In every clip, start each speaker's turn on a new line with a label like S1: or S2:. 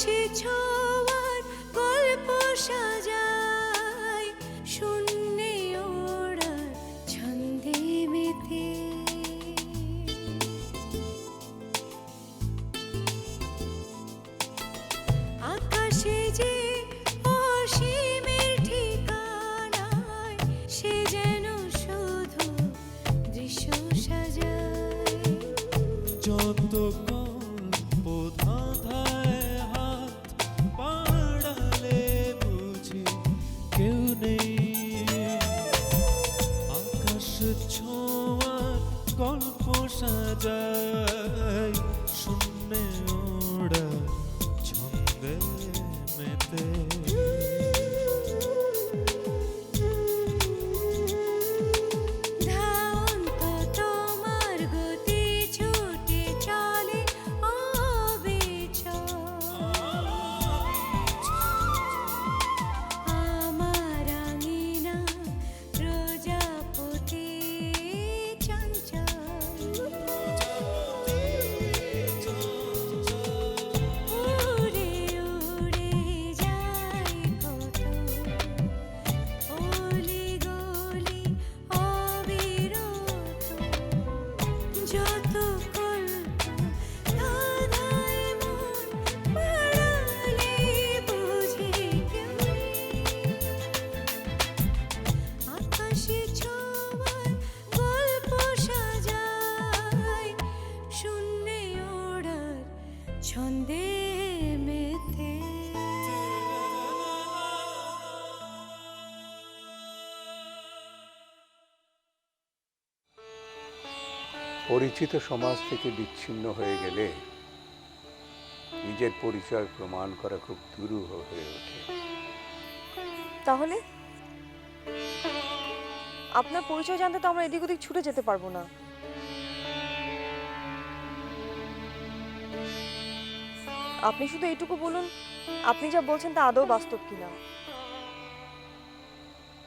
S1: আকাশে ছোঁয়ার গল্প সাজায়, শূন্যে ওড়ার ছন্দে মেতে। আকাশে যে অসীমের ঠিকানায়, সে যেন শুধু দৃশ্য সাজায়।
S2: যত গল্প ধাঁধায় হাত বাড়ালে বুঝি কেউ নেই, আকাশ ছোঁয়ার গল্প সাজায়, শূন্যে ওড়া ছন্দে মেতে।
S1: ধাওন্ত তোমার গতি ছুটে চলে অবিচল, আমার আঙিনা প্রজাপতি চঞ্চল। উড়ে উড়ে যায় কত অলি গলি অবিরত, যত কল্প ধাঁধায় মন বাড়ালে বুঝি কেউ নেই। আকাশে ছোঁয়ার গল্প সাজায়, শূন্যে ওড়ার ছন্দে মেতে।
S3: পরিচিত সমাজ থেকে বিচ্ছিন্ন হয়ে গেলে নিজের পরিচয় প্রমাণ করা খুব দুরূহ হয়ে ওঠে।
S4: তাহলে আপনার পরিচয় জানতে তো আমরা এদিক ওদিক ছুটে যেতে পারবো না। আপনি শুধু এইটুকু বলুন, আপনি যা বলছেন তা আদৌ বাস্তব কিনা।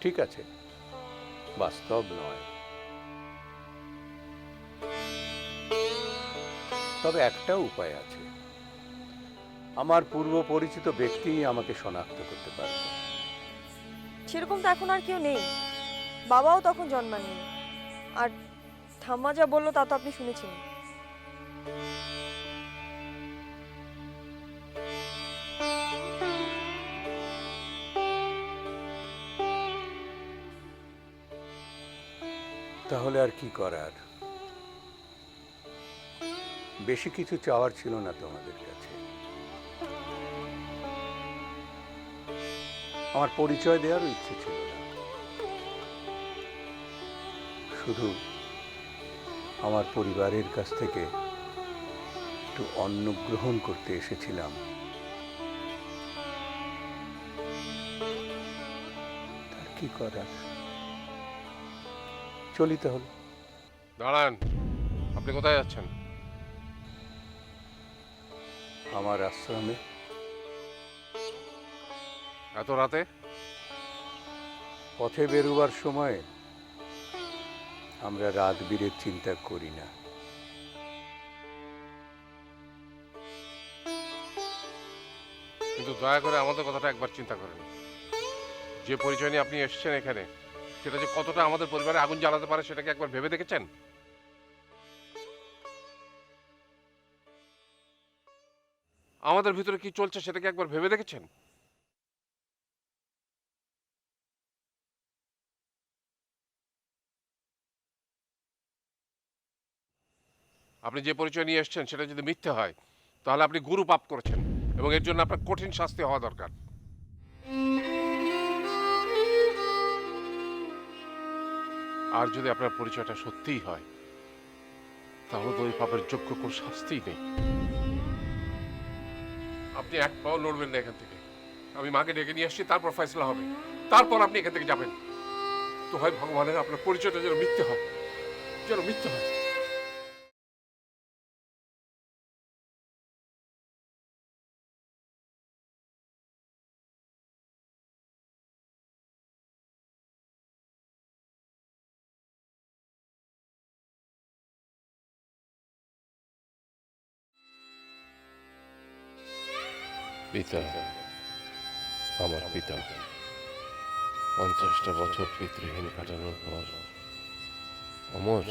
S3: ঠিক আছে, বাস্তব নয়, তবে একটা উপায় আছে। আমার পূর্ব পরিচিত ব্যক্তি আমাকে শনাক্ত করতে পারবে।
S4: সেরকম তো এখন আর কেউ নেই, বাবাও তখন জন্মাননি, আর ঠাম্মা যা বললো তা তো আপনি শুনেছেন।
S3: তাহলে আর কি করার? বেশি কিছু চাওয়ার ছিল না তোমাদের কাছে। আমার পরিচয় দেওয়ারও ইচ্ছে ছিল না, শুধু আমার পরিবারের কাছ থেকে একটু অন্ন গ্রহণ করতে এসেছিলাম। তার কি করার? চলি তাহলে।
S5: দাঁড়ান, আপনি কোথায় যাচ্ছেন?
S3: আমার আশ্রমে।
S5: এত রাতে?
S3: পথে বেরোবার সময় আমরা রাত বীরের চিন্তা করি না।
S5: কিন্তু দয়া করে আমাদের কথাটা একবার চিন্তা করেন। যে পরিচয় নিয়ে আপনি এসেছেন এখানে, সেটা যে কতটা আমাদের পরিবারে আগুন জ্বালাতে পারে সেটাকে একবার ভেবে দেখেছেন? আমাদের ভিতরে কি চলছে সেটাকে একবার ভেবে দেখেছেন? আপনি যে পরিচয় নিয়ে এসেছেন সেটা যদি মিথ্যে হয়, তাহলে আপনি গুরু পাপ করেছেন এবং এর জন্য আপনার কঠিন শাস্তি হওয়া দরকার। আর যদি আপনার পরিচয়টা সত্যিই হয়, তাহলে তো ওই পাপের যোগ্য কোনো শাস্তিই নেই। আপনি এক পাও লড়বেন না এখান থেকে। আমি মাকে ডেকে নিয়ে আসছি, তারপর ফয়সলা হবে, তারপর আপনি এখান থেকে যাবেন। তো হয় ভগবানের আপনার পরিচয়টা যেন মিথ্যে হয়, যেন মিথ্যে হয়।
S6: পিতা, আমার পিতা 50টা বছর পিতৃহীন কাটানোর পর অমর,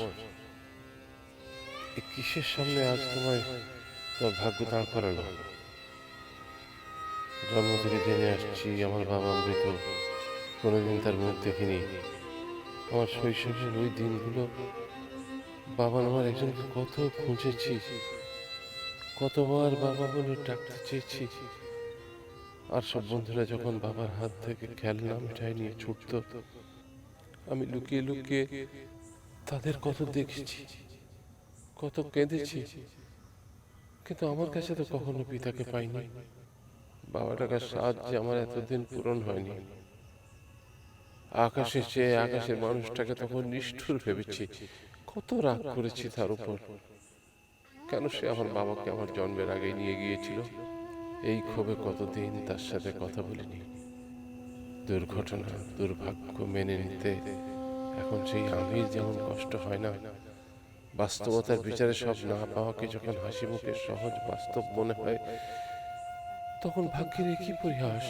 S6: এ কিসের সামনে আজ তোমায় তোর ভাগ্য দাঁড় করালো? জন্ম থেকে জেনে আসছি আমার বাবা মৃত, কোনোদিন তার মুখ দেখিনি। আমার শৈশবের ওই দিনগুলো বাবা আমার একজনকে কত খুঁজেছি, কতবার বাবা বলে ডাকতে চেয়েছি। আর সব বন্ধুরা যখন বাবার হাত থেকে খেলনা মিঠাই নিয়ে ছুটত, আমি লুকিয়ে লুকিয়ে তাদের কত দেখেছি, কত কেঁদেছি, কিন্তু আমার কাছে তো কখনো পিতাকে পাইনি। বাবা টাকার সাহায্যে আমার এতদিন পূরণ হয়নি। আকাশে চেয়ে আকাশের মানুষটাকে তখন নিষ্ঠুর ভেবেছি, কত রাগ করেছি তার উপর। কেন সে আমার বাবাকে আমার জন্মের আগে নিয়ে গিয়েছিল? এই ক্ষোভে কতদিন তার সাথে কথা বলিনি। দুর্ঘটনা, দুর্ভাগ্য মেনে নিতে এখন সেই আমির যেমন কষ্ট হয় না, বাস্তবতার বিচারে সব না পাওয়াকে যখন হাসি মুখে সহজ বাস্তব মনে হয়, তখন ভাগ্যের একই পরিহাস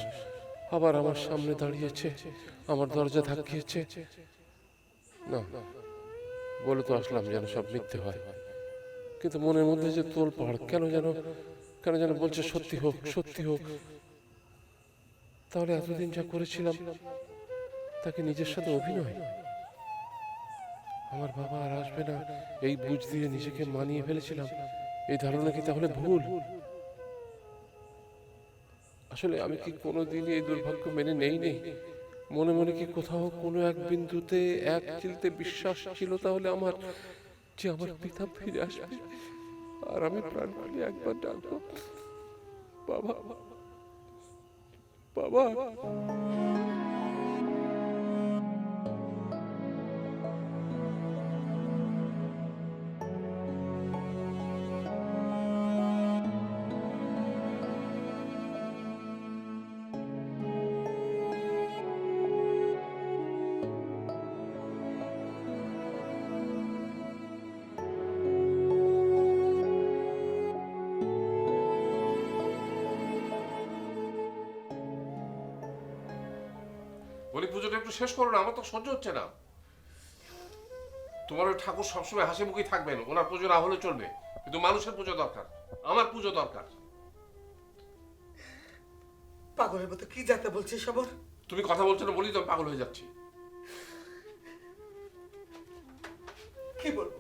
S6: আবার আমার সামনে দাঁড়িয়েছে, আমার দরজা ধাক্কিয়েছে। না, বলে তো আসলাম যেন সব মিথ্যে হয়, কিন্তু মনের মধ্যে যে তোলপাড়, কেন যেন বলছে সত্যি হোক, সত্যি হোক। তাহলে এতদিন যা করেছিলাম তাকে নিজের সাথে অভিনয়? আমার বাবা আর আসবে না এই বুঝ দিয়ে নিজেকে মানিয়ে ফেলেছিলাম। এই ধারণা কি তাহলে ভুল? আসলে আমি কি কোনোদিনই এই দুর্ভাগ্য মেনে নেই? মনে মনে কি কোথাও কোনো এক বিন্দুতে, এক চিলতে বিশ্বাস ছিল তাহলে আমার, যে আমার পিতা ফিরে আসবে আর আমি প্রাণ খুলে একবার ডাকবো, বাবা, বাবা।
S5: বলি পুজোটা একটু শেষ করো না, আমার তো সহ্য হচ্ছে না। তোমার ওই ঠাকুর সবসময় হাসি মুখেই থাকবেন, ওনার পুজো না হলে চলবে, কিন্তু মানুষের পুজো দরকার, আমার পুজো দরকার।
S7: পাগলের মতো কি যাতে বলছিস সবর?
S5: তুমি কথা বলছো না বলি তো আমি পাগল হয়ে যাচ্ছি।
S7: কি বলবো?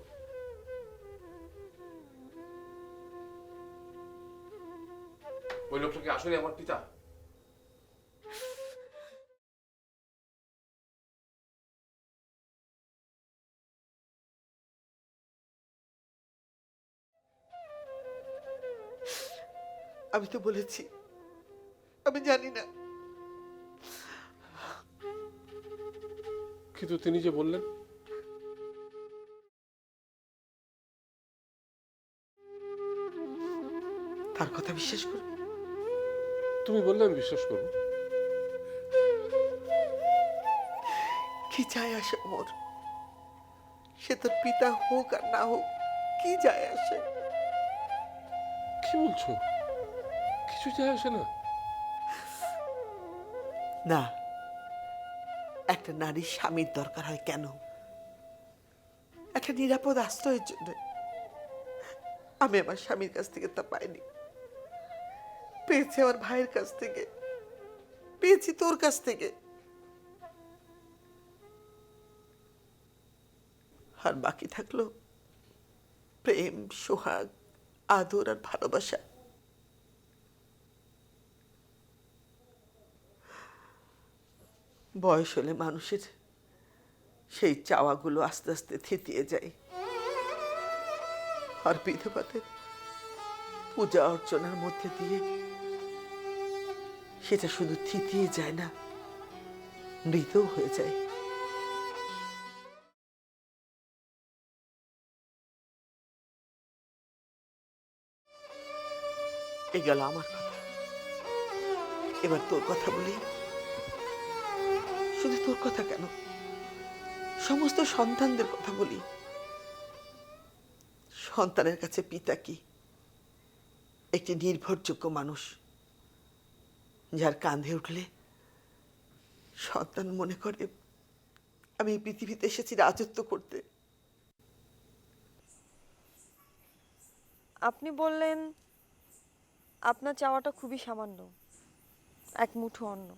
S5: ওই লোকটা কি আসলে আমার পিতা?
S7: আমি তো বলেছি আমি জানি না।
S5: কিন্তু তিনি যে বললেন,
S7: তার কথা বিশ্বাস করো?
S5: তুমি বললে আমি বিশ্বাস করবো।
S7: কি যায় আসে মোর? সে তোর পিতা হোক আর না হোক, কি যায় আসে?
S5: কি বলছো? কিছু যায় আসে না?
S7: না, একটা নারীর স্বামীর দরকার হয় কেন? একটা নিরাপদ আশ্রয়ের জন্য। আমি আমার স্বামীর কাছ থেকে তা পাইনি, পেয়েছি আমার ভাইয়ের কাছ থেকে, পেয়েছি তোর কাছ থেকে। আর বাকি থাকলো প্রেম, সোহাগ, আদর আর ভালোবাসা। বয়স হলে মানুষের সেই চাওয়াগুলো আস্তে আস্তে থিতিয়ে যায়। আর বিধবাদের পূজা অর্চনার মধ্যে দিয়ে সেটা শুধু থিতিয়ে যায় না, মৃতও হয়ে যায়। এ গেল আমার কথা, এবার তোর কথা বলি। শুধু তোর কথা কেন, সমস্ত সন্তানদের কথা বলি। সন্তানের কাছে পিতা কি? একটি নির্ভরযোগ্য মানুষ, যার কাঁধে উঠলে সন্তান মনে করে আমি এই পৃথিবীতে এসেছি রাজত্ব করতে।
S4: আপনি বললেন আপনার চাওয়াটা খুবই সামান্য, এক মুঠো অন্ন।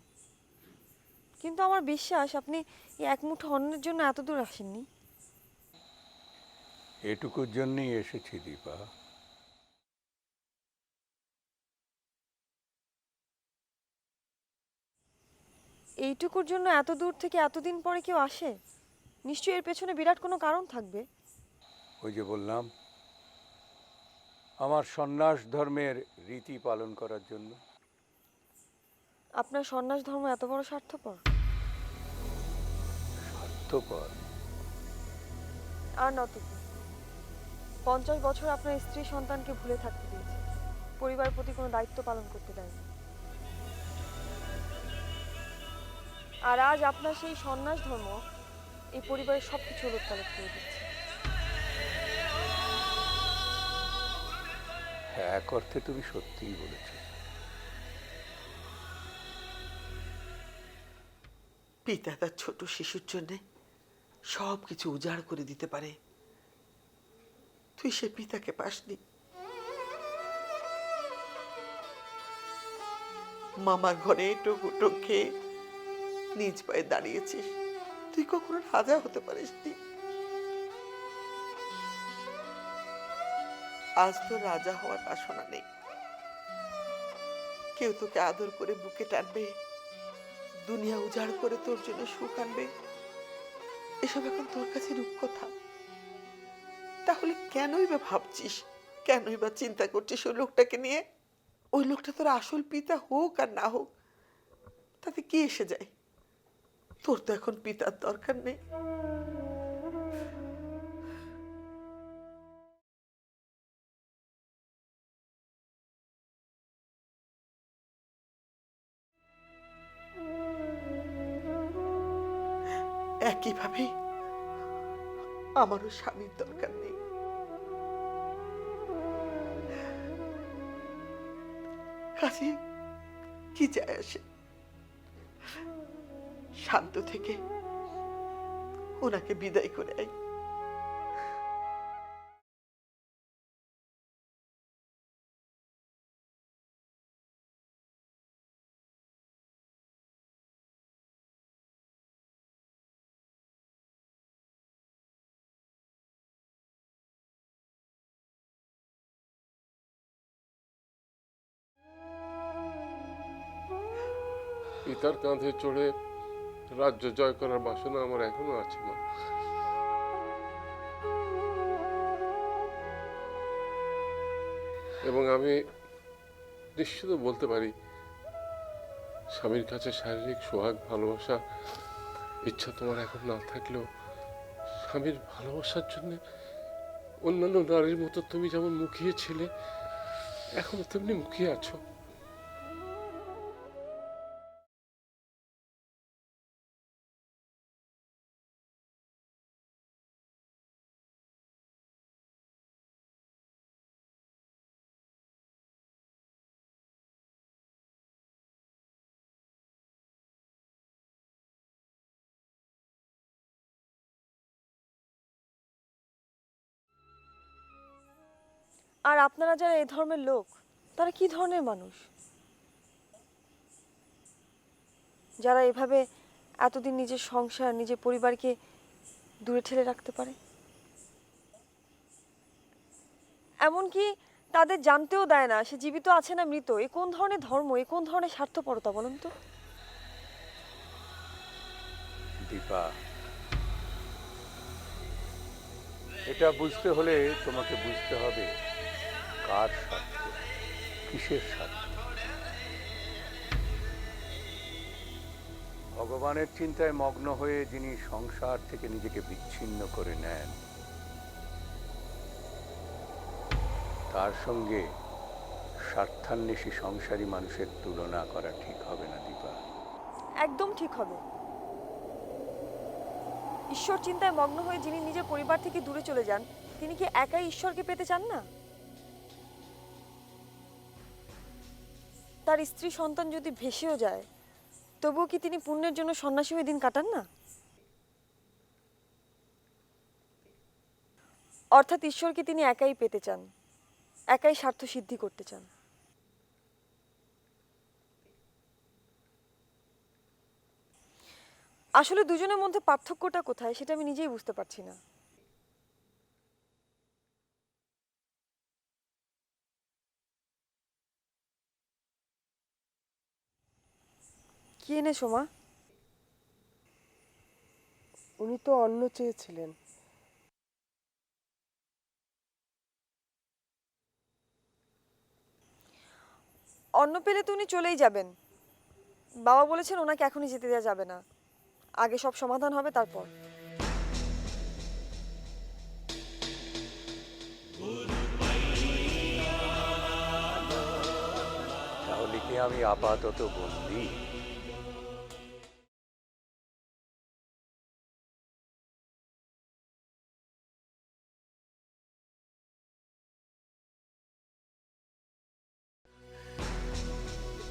S4: কিন্তু আমার বিশ্বাস আপনি এই এক মুঠো অন্নের জন্য এত দূর আসেননি।
S3: এটুকুর জন্যই এসেছি দীপা।
S4: এইটুকুর জন্য এত দূর থেকে এতদিন পরে কেউ আসে? নিশ্চয়ই এর পেছনে বিরাট কোনো কারণ থাকবে।
S3: ওই যে বললাম, আমার সন্ন্যাস ধর্মের রীতি পালন করার জন্য।
S4: আপনার সন্ন্যাস ধর্ম এত বড় স্বার্থপর?
S3: স্বার্থপর?
S4: আর নতুন 50 বছর আপনার স্ত্রী সন্তানকে ভুলে থাকতে দিয়েছে, পরিবারের প্রতি কোনো দায়িত্ব পালন করতে দেয়নি। আর আজ আপনার সেই সন্ন্যাস ধর্ম এই পরিবারের সবকিছু উলটপালট করে দিচ্ছে।
S3: হ্যাঁ, এক অর্থে তুমি সত্যিই বলেছ।
S7: পিতা তার ছোট শিশুর জন্য সব কিছু উজাড় করে দিতে পারে, তুই সে পিতাকে পাসনি। মামার ঘরে টোকুটো খেয়ে নিজ পায়ে দাঁড়িয়েছিস, তুই কখনো রাজা হতে পারিসনি। আজ তো রাজা হওয়ার বাসনা নেই। কেউ তোকে আদর করে বুকে টানবে, দুনিয়া উজাড় করে তোর জন্য সুখ আনবে, এসব এখন তোর কাছে রূপকথা। তাহলে কেনই বা ভাবছিস, কেনই বা চিন্তা করছিস ওই লোকটাকে নিয়ে? ওই লোকটা তোর আসল পিতা হোক আর না হোক, তাতে কি এসে যায়? তোর তো এখন পিতার দরকার নেই। একইভাবে আমারও স্বামীর দরকার নেই। কাজে কি যায় আসে? শান্ত থেকে ওনাকে বিদায় করে আই।
S6: পিতার কাঁধে চড়ে রাজ্য জয় করার বাসনা আমার এখনো আছে মা। এবং আমি নিশ্চিত বলতে পারি, স্বামীর কাছে শারীরিক সোহাগ, ভালোবাসা, ইচ্ছা তোমার এখন না থাকলেও স্বামীর ভালোবাসার জন্য অন্যান্য নারীর মতো তুমি যেমন মুখিয়ে ছিলে, এখনো তেমনি মুখিয়ে আছো।
S4: আর আপনারা যারা এই ধর্মের লোক, তারা কি ধরনের মানুষ যারা এভাবে এতদিন নিজের সংসার, নিজের পরিবারকে দূরে ঠেলে রাখতে পারে? এমনকি তাদের জানতেও দেয় না সে জীবিত আছে না মৃত। এ কোন ধরনের ধর্ম, এ কোন ধরনের স্বার্থপরতা বলুন তো?
S3: দীপা, এটা বুঝতে হলে তোমাকে বুঝতে হবে কার স্বার্থ, কিসের স্বার্থ। ভগবানের চিন্তায় মগ্ন হয়ে যিনি সংসার থেকে নিজেকে বিচ্ছিন্ন করে নেন, তার সঙ্গে স্বার্থান্বেষী সংসারী মানুষের তুলনা করা ঠিক হবে না দীপা।
S4: একদম ঠিক হবে। ঈশ্বর চিন্তায় মগ্ন হয়ে যিনি নিজের পরিবার থেকে দূরে চলে যান, তিনি কি একাই ঈশ্বরকে পেতে চান না? তার স্ত্রী সন্তান যদি ভেসেও যায়, তবুও কি তিনি পুণ্যের জন্য সন্ন্যাসী হয়ে দিন কাটান না? অর্থাৎ ঈশ্বরকে তিনি একাই পেতে চান, একাই স্বার্থ সিদ্ধি করতে চান। আসলে দুজনের মধ্যে পার্থক্যটা কোথায় সেটা আমি নিজেই বুঝতে পারছি না। কি এনেছো মা?
S8: উনি তো অন্ন চেয়েছিলেন।
S4: অন্ন পেলে তো উনি চলেই যাবেন। বাবা বলেছেন ওনাকে এখনই যেতে দেওয়া যাবে না, আগে সব সমাধান হবে তারপর।
S3: তাহলে কি আমি আপাতত বন্দি?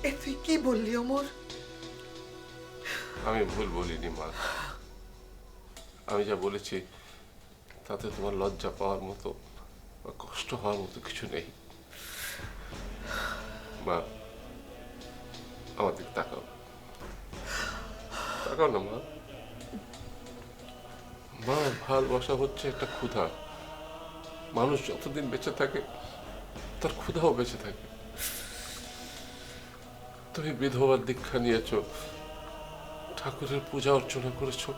S7: এ তুই কি বললি অমর?
S6: আমি ভুল বলিনি মা। আমি যা বলেছি তাতে তোমার লজ্জা পাওয়ার মতো বা কষ্ট হওয়ার মতো কিছু নেই। মা, আমার দিকে তাকাও, তাকাও না মা। মা, ভালোবাসা হচ্ছে একটা ক্ষুধা। মানুষ যতদিন বেঁচে থাকে তার ক্ষুধাও বেঁচে থাকে। তুমি বিধবার দীক্ষা নিয়েছো, ঠাকুরের পূজা অর্চনা করেছো,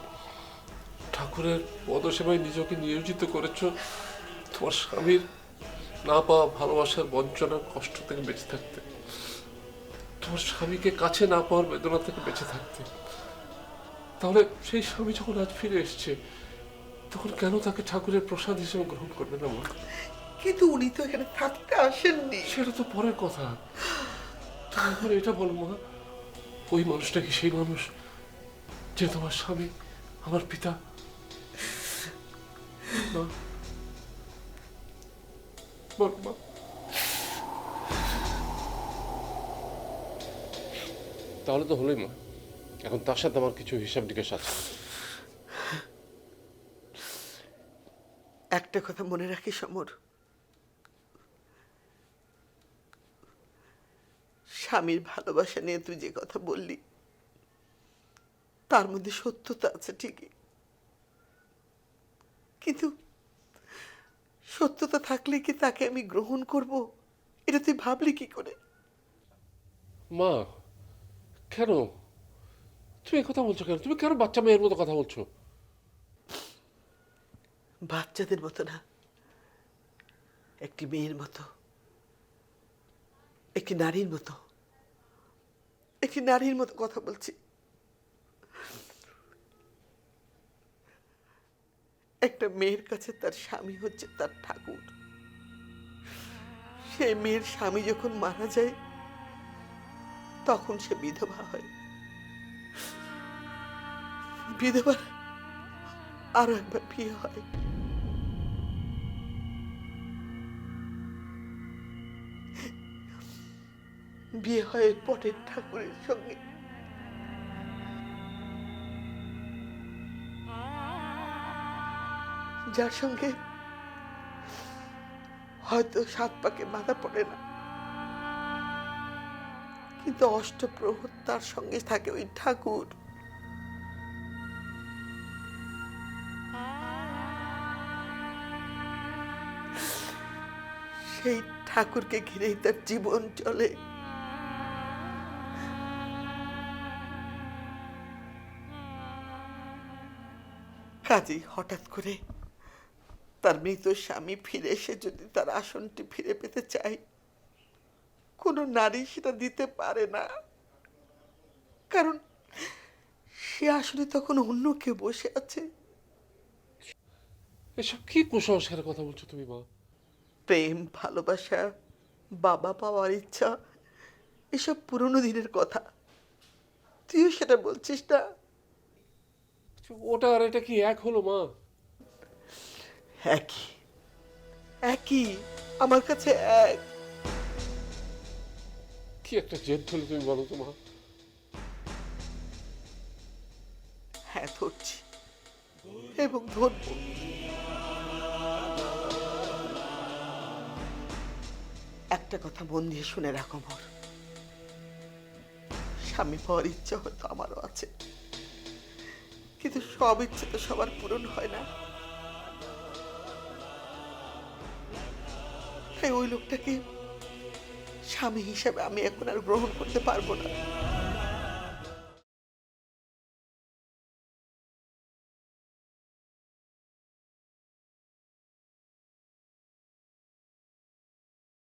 S6: ঠাকুরের পদসেবায় নিজেকে নিয়োজিত করেছো তোমার স্বামীর না পাওয়া ভালোবাসার বঞ্চনার কষ্ট থেকে বেঁচে থাকতে, তোমার স্বামীকে কাছে না পাওয়ার বেদনা থেকে বেঁচে থাকতে। তাহলে সেই স্বামী যখন আজ ফিরে এসছে, তখন কেন তাকে ঠাকুরের প্রসাদ হিসেবে গ্রহণ করবে না মা?
S7: কিন্তু উনি তো এখানে থাকতে আসেননি।
S6: সেটা তো পরের কথা। তুমি এখন এটা বলো মা, ওই মানুষটা কি সেই মানুষ যে তোমার স্বামী, আমার পিতা? মা, বল মা। তাহলে তো হলোই মা। এখন তার সাথে আমার কিছু হিসাব নিকাশ আছে।
S7: একটা কথা মনে রাখিস অমর, স্বামীর ভালোবাসা নিয়ে তুই যে কথা বললি তার মধ্যে সত্যতা আছে ঠিকই, কিন্তু সত্যতা থাকলে কি তাকে আমি গ্রহণ করব এটা তুই ভাবলি কি করে?
S6: মা, কেন তুমি কথা বলছো? কেন তুমি কেন বাচ্চা মেয়ের মতো কথা বলছো?
S7: বাচ্চাদের মতো না, একটি মেয়ের মতো, একটি নারীর মতো, একটি নারীর মতো কথা বলছি। একটা মেয়ের কাছে তার স্বামী হচ্ছে তার ঠাকুর। সেই মেয়ের স্বামী যখন মারা যায় তখন সে বিধবা হয়। বিধবার আরো একবার বিয়ে হয়। বিয়ে হয় পটের ঠাকুরের সঙ্গে। যার সঙ্গে হয়তো 7 পাকে বাধা পড়ে না, কিন্তু অষ্টপ্রহর তার সঙ্গে থাকে ওই ঠাকুর। সেই ঠাকুরকে ঘিরেই তার জীবন চলে। কাজেই হঠাৎ করে তার মৃত স্বামী ফিরে এসে যদি তার আসনটি ফিরে পেতে চায়, কোনো নারী সেটা দিতে পারে না, কারণ সে আসলে তখন অন্য কেউ বসে আছে।
S6: এসব কি কুসংস্কারের কথা বলছো তুমি মা?
S7: প্রেম, ভালোবাসা, বাবা পাওয়ার ইচ্ছা, এসব পুরনো দিনের কথা। তুইও সেটা বলছিস না?
S6: ওটা আর এটা কি এক হলো মা?
S7: একই, একই আমার কাছে এক।
S6: কি একটা জেদ ধরলে তুমি বলো তো মা?
S7: হ্যাঁ, ধরছি এবং ধরব। একটা কথা মন দিয়ে শুনে রাখো মোর, স্বামী পাওয়ার ইচ্ছা হয়তো আমারও আছে, কিন্তু সব ইচ্ছে তো সবার পূরণ হয় না। তাই ওই লোকটাকে স্বামী হিসাবে আমি এখন আর গ্রহণ করতে পারবো না।